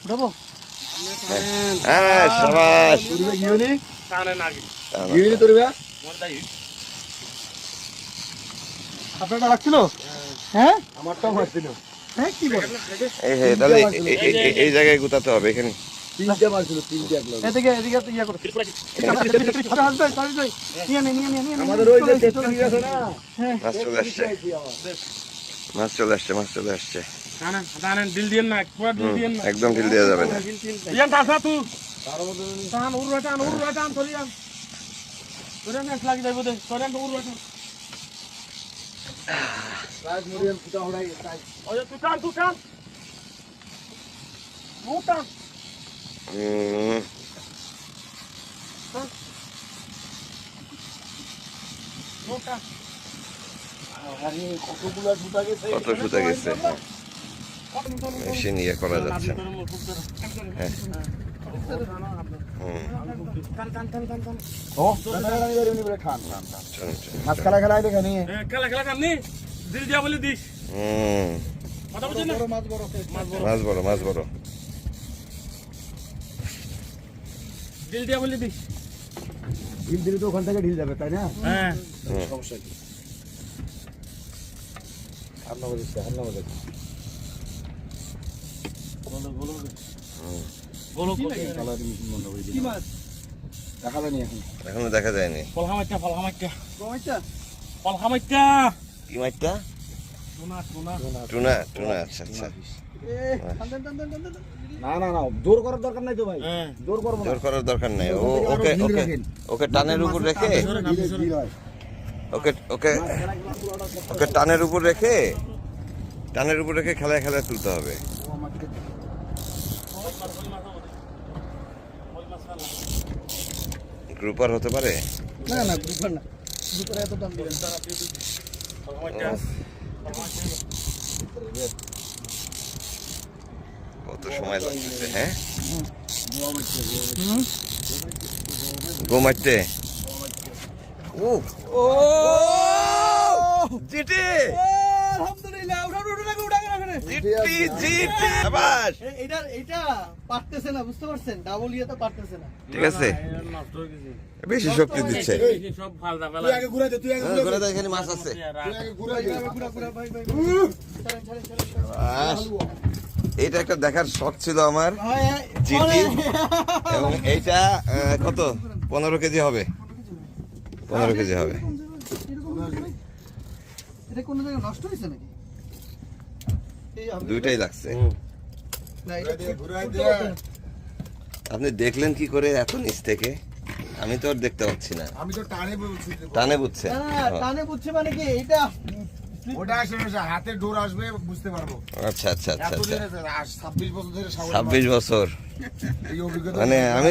উঠাবো হ্যাঁ শাবাশ আপনারটা লাগছিল হ্যাঁ আমারটাও লাগছিল হ্যাঁ কি বলেন তাহলে এই জায়গায় গুতাতে হবে এখানে তিনটে মারছিল তিনটে একলা এদিকে এদিকে ইয়া করো আমাদের ওই যে তেতুলি আছে না মাছ চলে আসছে মাছ চলে আসছে মাছ চলে আসছে দিল দিয়েন না পুরো দিল দিয়েন না একদম ঢিল দেওয়া যাবে না ইয়ান টাসা তুই টান উড়া টান চলিয়ান তোরে নেক্সট লাগি যাইবো দে তোরে উড়া টান রাজ মুরিয়ান ফুটা হড়াই তাই ওই তুই টান মোটা মোটা আরে কতগুলা ফুটা গেছে কত সুতা গেছে মেশিন ইয়ে করা যাচ্ছে না হ্যাঁ ও দাদা গানি বলে খান চলুন মাছ খেলা দেখে নি খেলা কামনি দিল দিয়া বলে দিস কথা বুঝছেন না মাছ বড় দিল দিয়া বলে দিস ঢিল দিলে তো ওখান থেকে ঢিল যাবে তাই না হ্যাঁ সমস্যা কি হান্না বাজছে বলো কালার মেশিন বন্ধ করে দিই দেখা যায়নি এখনো দেখা যায়নি ফলহামাইটা কি মাছটা টুনা টুনা আচ্ছা না জোর করার দরকার নাই তো ভাই জোর করবো না জোর করার দরকার নেই ওকে টানের উপর রেখে ওকে টানের উপর রেখে খেলায় তুলতে হবে গ্রুপার হতে পারে না গ্রুপার না গ্রুপার এত দাম দিবেন কত সময় লাগতেছে হ্যাঁ গো মারতে ও জিটি আলহামদুলিল্লাহ উঠা জিটি শাবাশ এইটা পারতেছে না বুঝতে পারছেন ডাবল ইয়ে তো পারতেছে না ঠিক আছে বেশি শক্তি দিচ্ছে সব ফালদা তুই আগে ঘুরে দে ঘুরে দেখ এখানে মাছ আছে ঘুরে ভাই শাবাশ। এইটা একটা দেখার শখ ছিল আমার জিটি এবং এইটা কত 15 কেজি হবে 15 কেজি হবে এটা কোন জায়গায় নষ্ট হয়েছে নাকি দুইটাই লাগছে না এটা আপনি দেখলেন কি করে এত নিচ থেকে আমি তো আর দেখতে পাচ্ছি না আমি তো টানে বুঝছে টানে বুঝছে মানে কি এটা ওটা আসে হাতে ডোর আসবে বুঝতে পারবো আচ্ছা 26 বছর ধরে 26 বছর এই অভিজ্ঞতা মানে আমি